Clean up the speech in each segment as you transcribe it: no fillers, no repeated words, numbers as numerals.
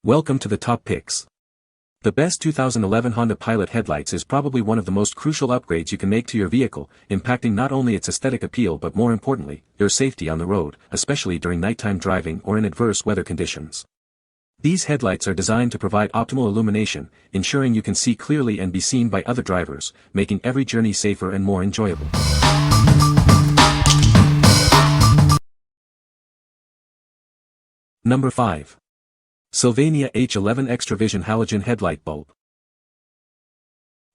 Welcome to the top picks. The best 2011 Honda Pilot headlights is probably one of the most crucial upgrades you can make to your vehicle, impacting not only its aesthetic appeal but more importantly, your safety on the road, especially during nighttime driving or in adverse weather conditions. These headlights are designed to provide optimal illumination, ensuring you can see clearly and be seen by other drivers, making every journey safer and more enjoyable. Number 5. SYLVANIA H11 XtraVision Halogen Headlight Bulb.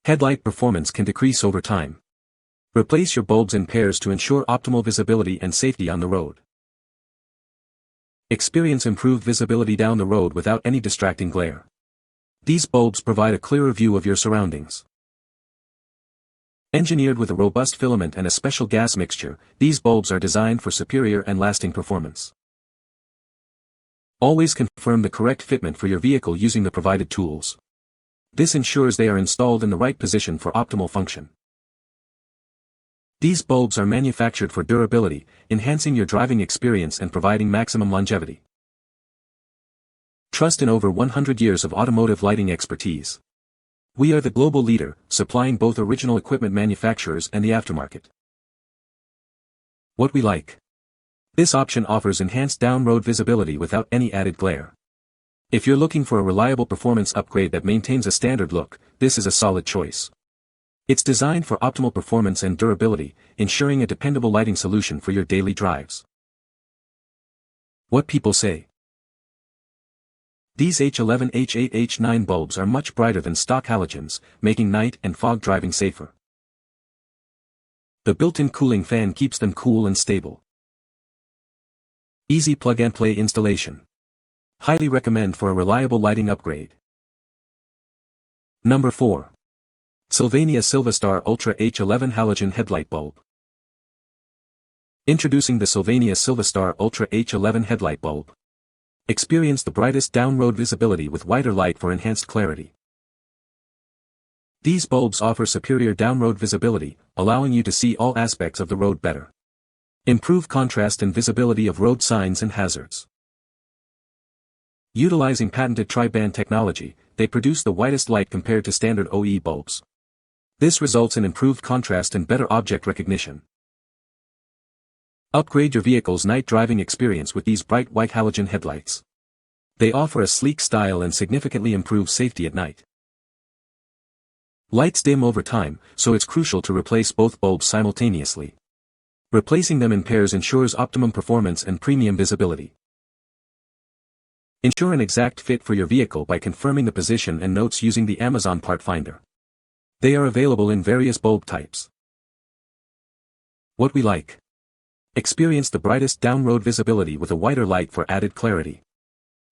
Headlight performance can decrease over time. Replace your bulbs in pairs to ensure optimal visibility and safety on the road. Experience improved visibility down the road without any distracting glare. These bulbs provide a clearer view of your surroundings. Engineered with a robust filament and a special gas mixture, these bulbs are designed for superior and lasting performance. Always confirm the correct fitment for your vehicle using the provided tools. This ensures they are installed in the right position for optimal function. These bulbs are manufactured for durability, enhancing your driving experience and providing maximum longevity. Trust in over 100 years of automotive lighting expertise. We are the global leader, supplying both original equipment manufacturers and the aftermarket. What we like. This option offers enhanced down-road visibility without any added glare. If you're looking for a reliable performance upgrade that maintains a standard look, this is a solid choice. It's designed for optimal performance and durability, ensuring a dependable lighting solution for your daily drives. What people say. These H11, H8, H9 bulbs are much brighter than stock halogens, making night and fog driving safer. The built-in cooling fan keeps them cool and stable. Easy plug-and-play installation. Highly recommend for a reliable lighting upgrade. Number 4. SYLVANIA SilverStar Ultra H11 Halogen Headlight Bulb. Introducing the SYLVANIA SilverStar Ultra H11 Headlight Bulb. Experience the brightest down-road visibility with wider light for enhanced clarity. These bulbs offer superior down-road visibility, allowing you to see all aspects of the road better. Improve contrast and visibility of road signs and hazards. Utilizing patented tri-band technology, they produce the whitest light compared to standard OE bulbs. This results in improved contrast and better object recognition. Upgrade your vehicle's night driving experience with these bright white halogen headlights. They offer a sleek style and significantly improve safety at night. Lights dim over time, so it's crucial to replace both bulbs simultaneously. Replacing them in pairs ensures optimum performance and premium visibility. Ensure an exact fit for your vehicle by confirming the position and notes using the Amazon Part Finder. They are available in various bulb types. What we like. Experience the brightest down-road visibility with a wider light for added clarity.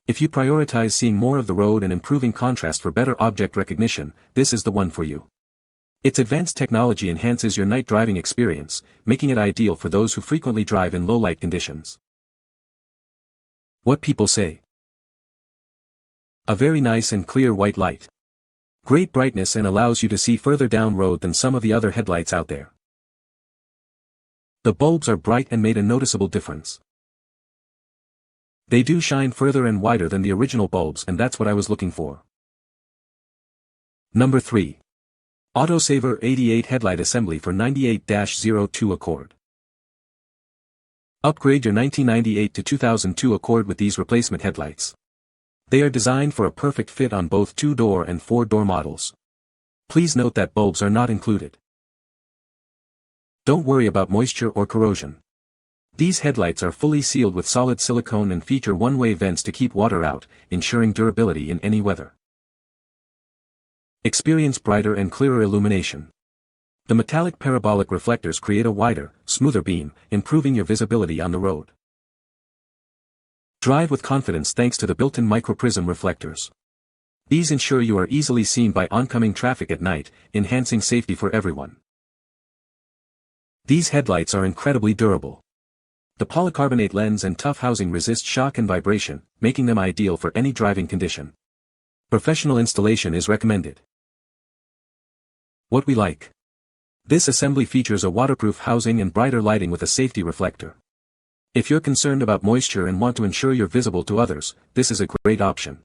If you prioritize seeing more of the road and improving contrast for better object recognition, this is the one for you. Its advanced technology enhances your night driving experience, making it ideal for those who frequently drive in low-light conditions. What people say. A very nice and clear white light. Great brightness and allows you to see further down road than some of the other headlights out there. The bulbs are bright and made a noticeable difference. They do shine further and wider than the original bulbs, and that's what I was looking for. Number 3. Autosaver 88 Headlight Assembly for 98-02 Accord. Upgrade your 1998 to 2002 Accord with these replacement headlights. They are designed for a perfect fit on both 2-door and 4-door models. Please note that bulbs are not included. Don't worry about moisture or corrosion. These headlights are fully sealed with solid silicone and feature one-way vents to keep water out, ensuring durability in any weather. Experience brighter and clearer illumination. The metallic parabolic reflectors create a wider, smoother beam, improving your visibility on the road. Drive with confidence thanks to the built-in microprism reflectors. These ensure you are easily seen by oncoming traffic at night, enhancing safety for everyone. These headlights are incredibly durable. The polycarbonate lens and tough housing resist shock and vibration, making them ideal for any driving condition. Professional installation is recommended. What we like. This assembly features a waterproof housing and brighter lighting with a safety reflector. If you're concerned about moisture and want to ensure you're visible to others, this is a great option.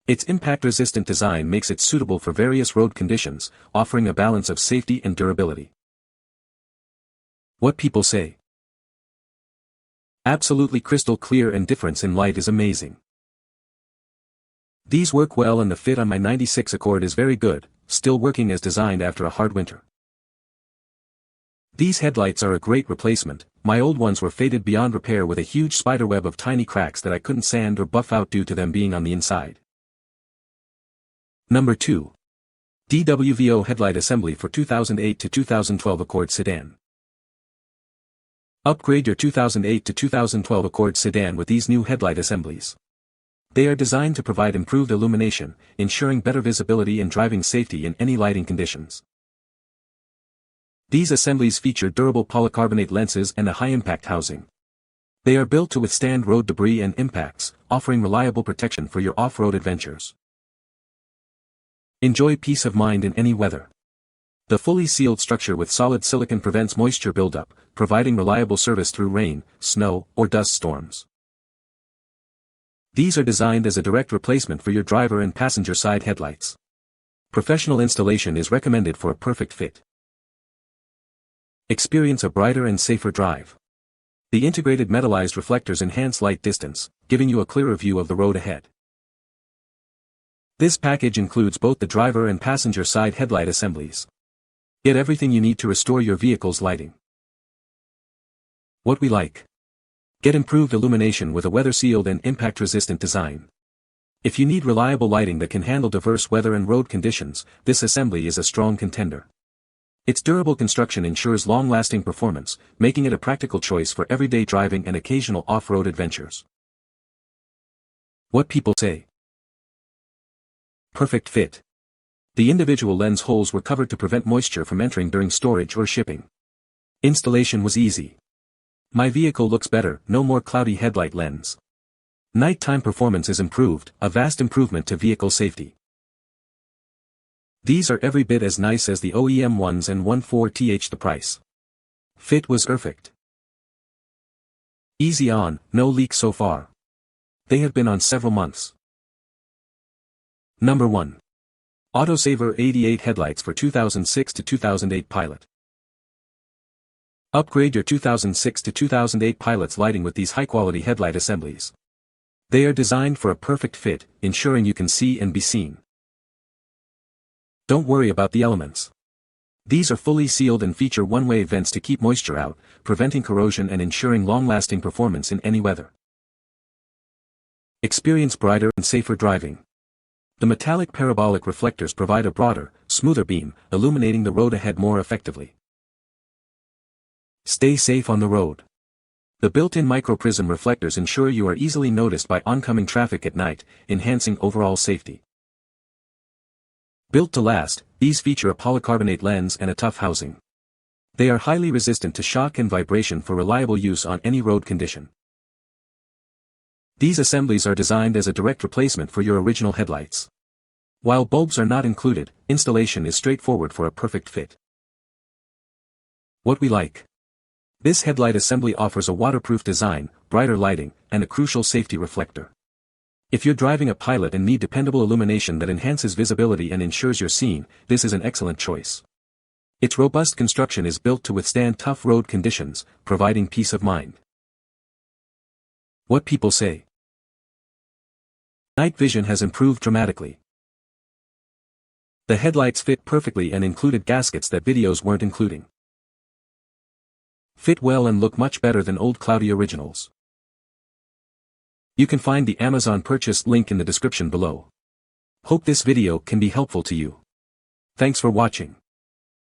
Its impact-resistant design makes it suitable for various road conditions, offering a balance of safety and durability. What people say. Absolutely crystal clear, and difference in light is amazing. These work well and the fit on my 96 Accord is very good, still working as designed after a hard winter. These headlights are a great replacement. My old ones were faded beyond repair with a huge spiderweb of tiny cracks that I couldn't sand or buff out due to them being on the inside. Number 2. DWVO Headlight Assembly for 2008 to 2012 Accord Sedan. Upgrade your 2008 to 2012 Accord Sedan with these new headlight assemblies. They are designed to provide improved illumination, ensuring better visibility and driving safety in any lighting conditions. These assemblies feature durable polycarbonate lenses and a high-impact housing. They are built to withstand road debris and impacts, offering reliable protection for your off-road adventures. Enjoy peace of mind in any weather. The fully sealed structure with solid silicon prevents moisture buildup, providing reliable service through rain, snow, or dust storms. These are designed as a direct replacement for your driver and passenger side headlights. Professional installation is recommended for a perfect fit. Experience a brighter and safer drive. The integrated metallized reflectors enhance light distance, giving you a clearer view of the road ahead. This package includes both the driver and passenger side headlight assemblies. Get everything you need to restore your vehicle's lighting. What we like. Get improved illumination with a weather-sealed and impact-resistant design. If you need reliable lighting that can handle diverse weather and road conditions, this assembly is a strong contender. Its durable construction ensures long-lasting performance, making it a practical choice for everyday driving and occasional off-road adventures. What people say. Perfect fit. The individual lens holes were covered to prevent moisture from entering during storage or shipping. Installation was easy. My vehicle looks better, no more cloudy headlight lens. Nighttime performance is improved, a vast improvement to vehicle safety. These are every bit as nice as the OEM ones and 1.4th the price. Fit was perfect. Easy on, no leaks so far. They have been on several months. Number 1. Autosaver 88 Headlights for 2006 to 2008 Pilot. Upgrade your 2006 to 2008 Pilot's lighting with these high-quality headlight assemblies. They are designed for a perfect fit, ensuring you can see and be seen. Don't worry about the elements. These are fully sealed and feature one-way vents to keep moisture out, preventing corrosion and ensuring long-lasting performance in any weather. Experience brighter and safer driving. The metallic parabolic reflectors provide a broader, smoother beam, illuminating the road ahead more effectively. Stay safe on the road. The built-in microprism reflectors ensure you are easily noticed by oncoming traffic at night, enhancing overall safety. Built to last, these feature a polycarbonate lens and a tough housing. They are highly resistant to shock and vibration for reliable use on any road condition. These assemblies are designed as a direct replacement for your original headlights. While bulbs are not included, installation is straightforward for a perfect fit. What we like. This headlight assembly offers a waterproof design, brighter lighting, and a crucial safety reflector. If you're driving a Pilot and need dependable illumination that enhances visibility and ensures you're seen, this is an excellent choice. Its robust construction is built to withstand tough road conditions, providing peace of mind. What people say. Night vision has improved dramatically. The headlights fit perfectly and included gaskets that videos weren't including. Fit well and look much better than old cloudy originals. You can find the Amazon purchase link in the description below. Hope this video can be helpful to you. Thanks for watching.